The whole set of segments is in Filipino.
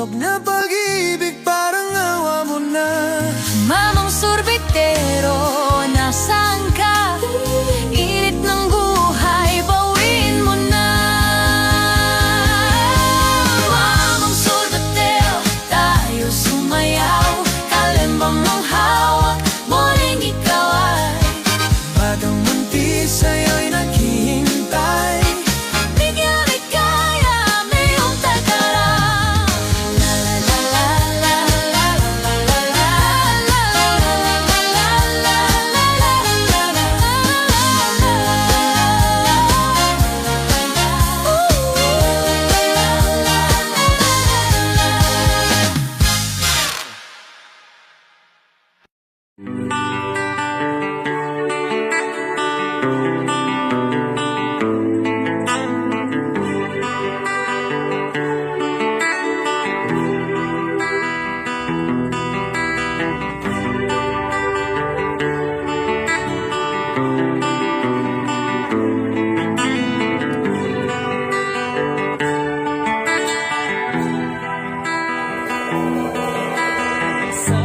Tulog na pag-ibig, parang awa mo na. Mamang sorbitero, nasaan ka? Init ng buhay, bawin mo na. Mamang sorbitero, tayo sumayaw. Kalembang mong hawak, muling ikaw ay Batang munti sa'yo'y naghihintay. bigyan ikaya, mayong tagarang. La la la la la la la la la la la Sa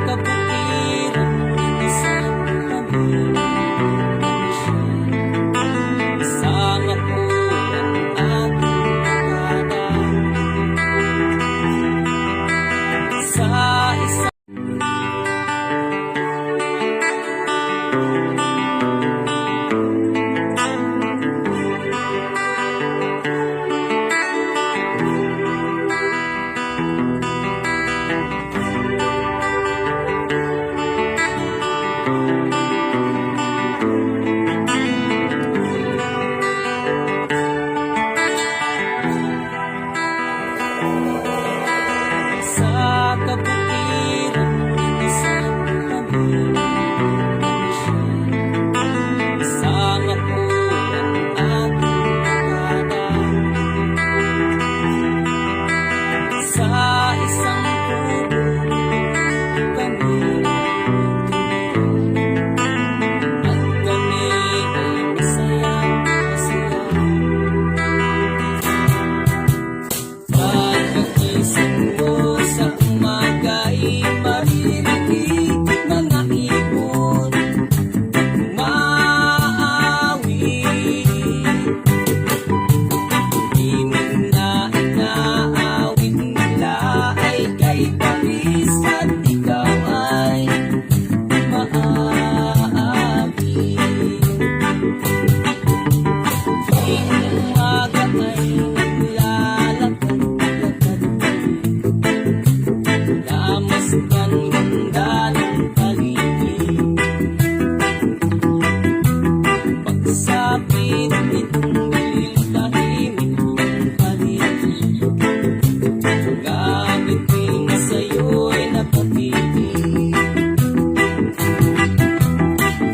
kabutiran ng isang lamig isang apuan ating nakadaan sa isang sa kabutiran ng isang lamig isang apuan ating nakadaan sa isang puno kami at kami ay masayang masaya. Pagkagising mo sa umaga'y maririnig mga ibon umaawi. Himig na inaawit nila ay kay Paris at ikaw ay maawi. Tuwing umaga ay naglalakad-lakad Lamasdan ganda ng paligid. Pagsapit nitong dilim, tahimik ng paligid. Gabitin sa'yo'y napatigil.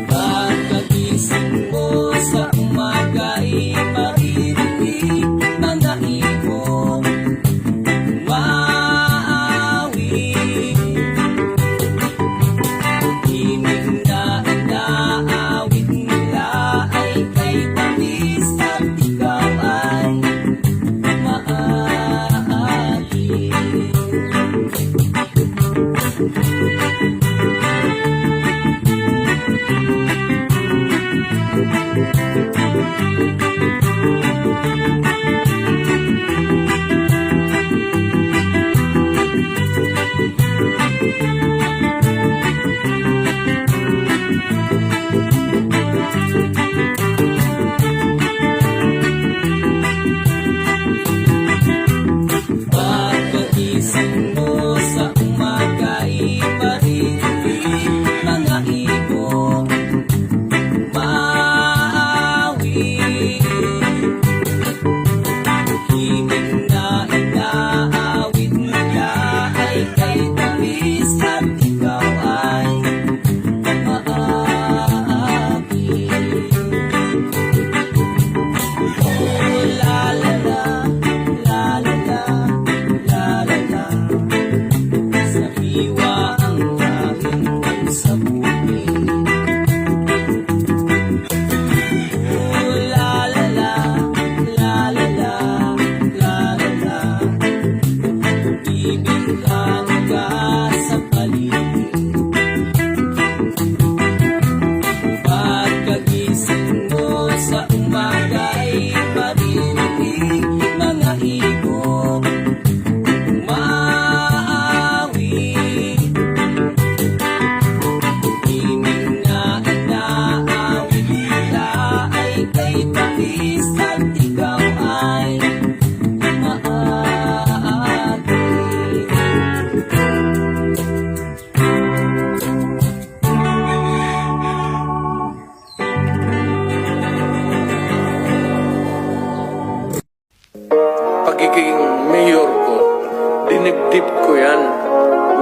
Pagkagising mo sa umaga'y maririnig mga ibon umaawi. Himig na inaawit nila ay kay Paris at ikaw ay maaali. Pagkagising mo sa umaga'y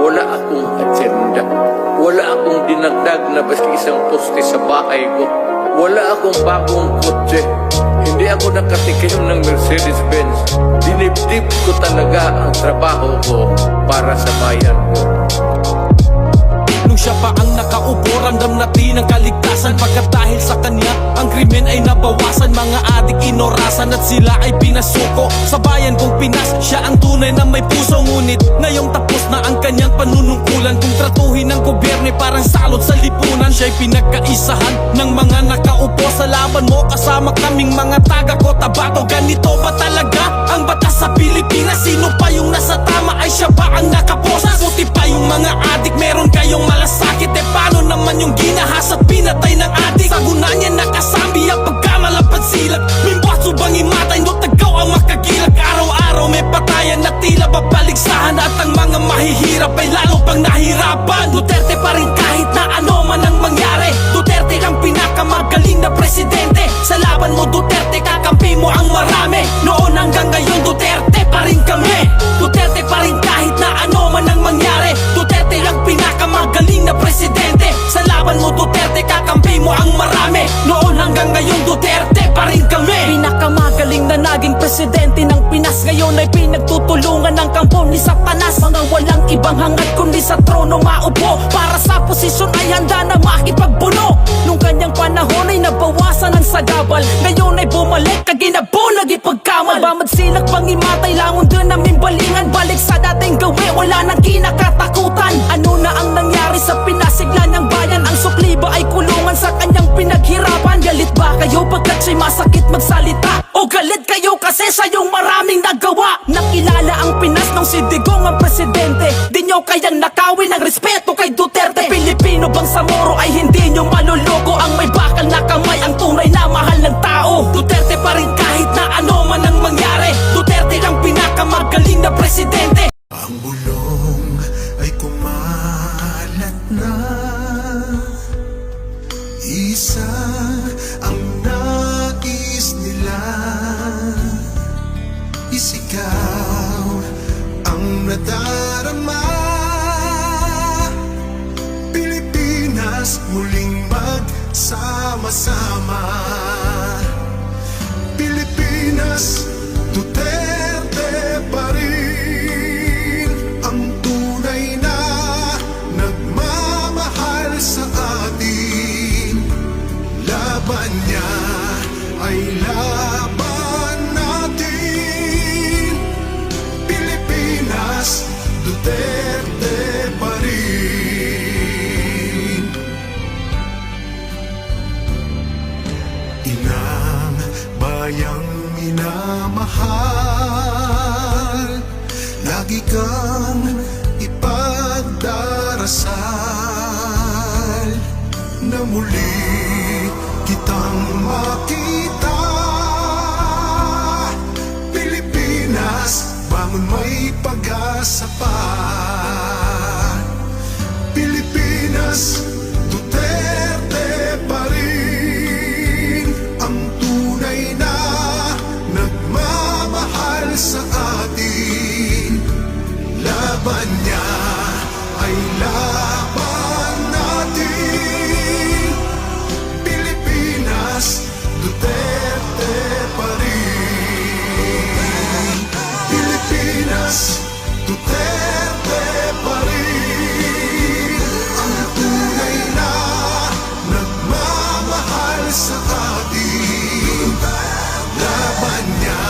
Wala akong agenda. Wala akong dinagdag na basta isang poste sa bahay ko. Wala akong bagong kotse. Hindi ako nakatikim ng Mercedes-Benz. Dinibdib ko talaga ang trabaho ko para sa bayan ko. Nung siya pa ang nakaupo, ramdam natin ang kaligtasan. Pagkat dahil sa kanya, ang krimen ay nabawasan. Mga adik inorasan at sila ay pinasuko. Sa bayan kong Pinas, siya ang tunay na may puso. Ngunit ngayong tapos na ang kanyang panunungkulan. Kung tratuhin ng gobyerno parang salot sa lipunan. Siya'y pinagkaisahan ng mga nakaupo. Sa laban mo kasama kaming mga taga Cotabato. Ganito ba talaga ang batas sa Pilipinas? Sino pa yung nasa tama ay siya pa ang nakaposa? Puti pa yung mga adik, meron kayong malasakit. Eh paano naman yung ginahas at pinatay ng adik? Sa guna niya nakasambi ang pagkamalapad silag. Mimbuat subang imatay, no tagaw ang makagilag. Araw-araw may patayan na tila babaligsahan. At ang mga mahihirap ay lalo pang nahirapan. Duterte pa rin kahit na ano man ang mangyari. Duterte ang pinakamagaling na presidente. Sa laban mo Duterte, kakampi mo ang marami. Noon hanggang ngayon Duterte pa rin kami. Duterte pa rin kahit na ano man ang mangyari. Duterte ang pinakamagaling na presidente. Sa laban mo Duterte, kakampi mo ang marami. Noon hanggang ngayon Duterte pa rin kami. Pinakamagaling na naging presidente ng Pinas. Ngayon ay pinagtutulungan ng kampo ni Satanas. Mga walang ibang hangad kundi sa trono maupo. Para sa posisyon ay handa na makipagbuno. Nung kanyang panahon ay nabawasan ang sagabal. Ngayon ay bumalik kaginabo nagipagkamal. Bamad silak pangimatay langon dun namin balingan. Balik sa dating gawi wala nang kinakatakutan. Ano na ang nangyari sa pinasigla ng bayan? Ang sukli ba ay kulungan sa kanyang pinaghirapan? Galit ba kayo pagkat siya'y masakit magsalita? O galit kayo kasi sa'yong maraming nagawa? Nakilala ang Pinas nung si Digong ang presidente. Di nyo kayang nakawin ang respeto kay Duterte. Pilipino bang sa Moro ay hindi nyo maluloko? Ang may bakal na kamay ang tunay na mahal ng tao. Duterte pa rin kahit na ano man ang mangyari. Duterte ang pinakamagaling na presidente. Ang bulong ay kumalat na. Isa ang nais nila. Isigaw ang nadarama. Pilipinas muling magsama-sama. Pilipinas, Duterte pa rin ang tunay na nagmamahal sa atin. Laban niya ay laban natin. Pilipinas, Duterte pa rin. Inang bayang minamahal, lagi kang ipagdarasal na muli kitang makita. Pilipinas, bangon may pag-asa pa. Pilipinas, Duterte pa rin ang tunay na nagmamahal sa atin. Laban niya ay laban natin. Pilipinas, Duterte pa rin. Pilipinas, Duterte pa rin ang tunay na nagmamahal sa atin. Laban niya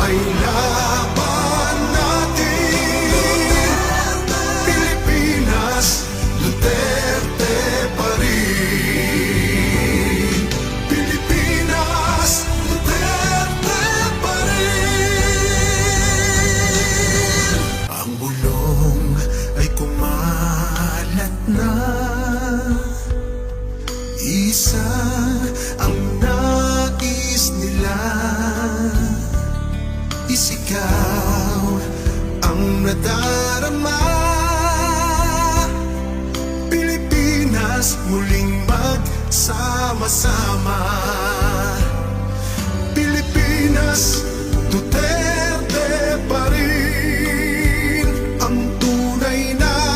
ay laban natin. Pilipinas, Duterte pa rin. Pilipinas, Duterte pa rin. Ang bulong ay kumalat na. Isa ang nais nila. Isigaw ang nadarama. Pilipinas muling magsama-sama. Pilipinas, Duterte pa rin ang tunay na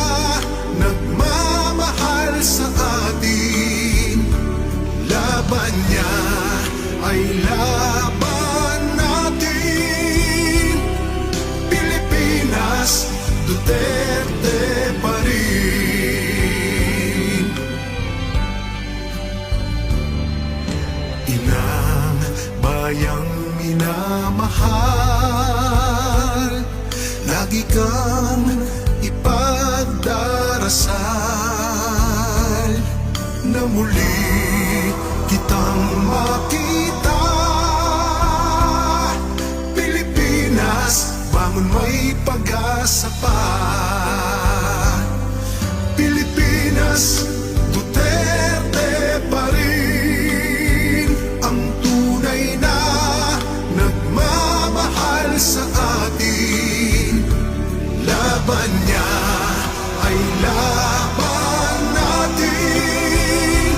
kang ipagdarasal na muli kitang makita. Pilipinas, bangon, may pag-asa pa. Pilipinas, Duterte pa rin ang tunay na nagmamahal sa atin. Laban niya ay laban natin.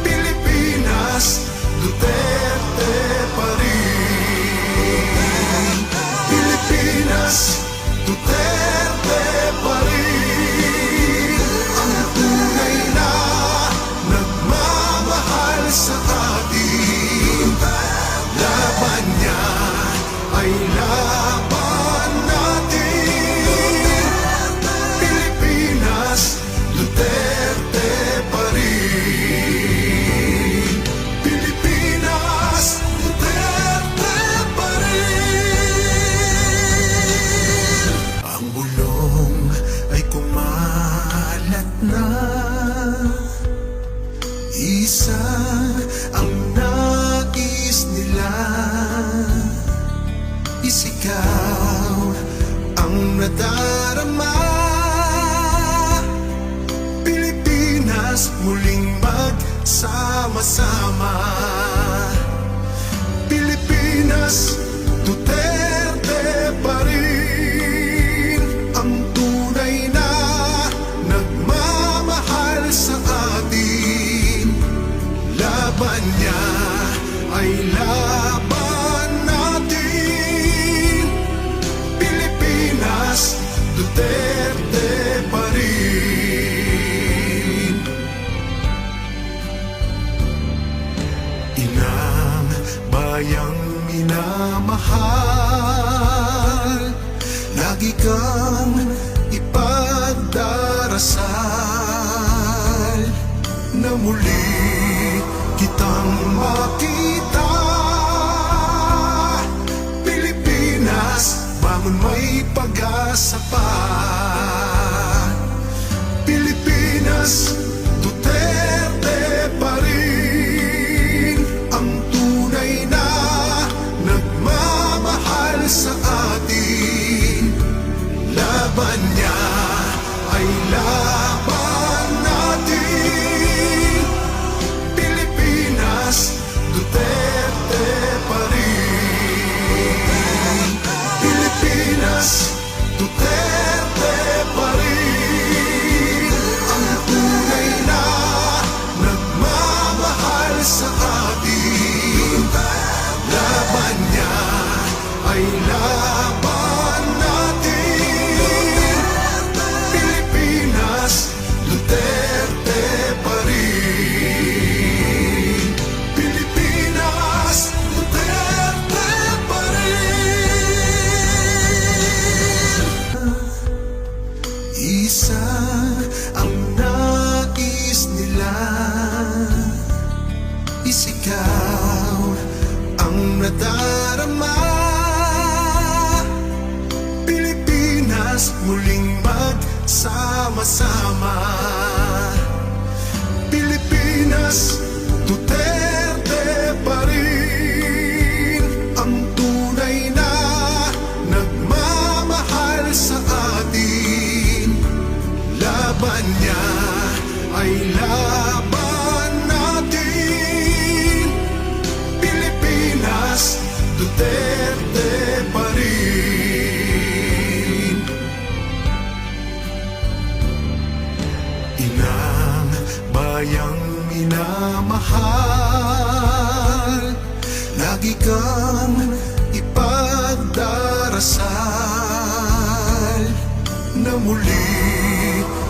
Pilipinas, Duterte pa rin. Pilipinas, Duterte pa rin ang tunay na nagmamahal sa atin. Laban niya ay laban natin. Pilipinas, Duterte pa rin. Pilipinas, Duterte pa rin. Ang bulong ay kumalat na. Isa ang nais nila. Isigaw ang nadarama. Pilipinas, muling magsama-sama. Pilipinas, Duterte pa rin ang tunay na nagmamahal sa atin. Laban niya ay laban natin. Pilipinas, Duterte pa rin. Inang bayang minamahal, lagi kang ipagdarasal na muli kitang makita. Pilipinas, bangon, may pag-asa pa. Pilipinas, Duterte pa rin ang tunay na nagmamahal sa atin. Laban niya ay laban natin. Pilipinas, Duterte pa rin. Pilipinas, Duterte pa rin ang tunay na nagmamahal sa atin. Laban niya ay laban natin. Pilipinas, Duterte pa rin. Pilipinas, Duterte pa rin. Isa ang nais nila. Isigaw ang nadarama. Pilipinas, muling magsama-sama. Pilipinas, Duterte pa rin ang tunay na nagmamahal sa atin. Laban niya ay laban natin. Pilipinas, Duterte pa rin. Inang bayang minamahal, lagi kang ipagdarasal na muli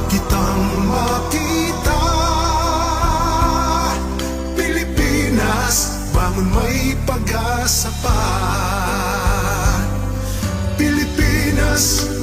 kitang makita. Pilipinas, bangon, may pag-asa pa. Pilipinas,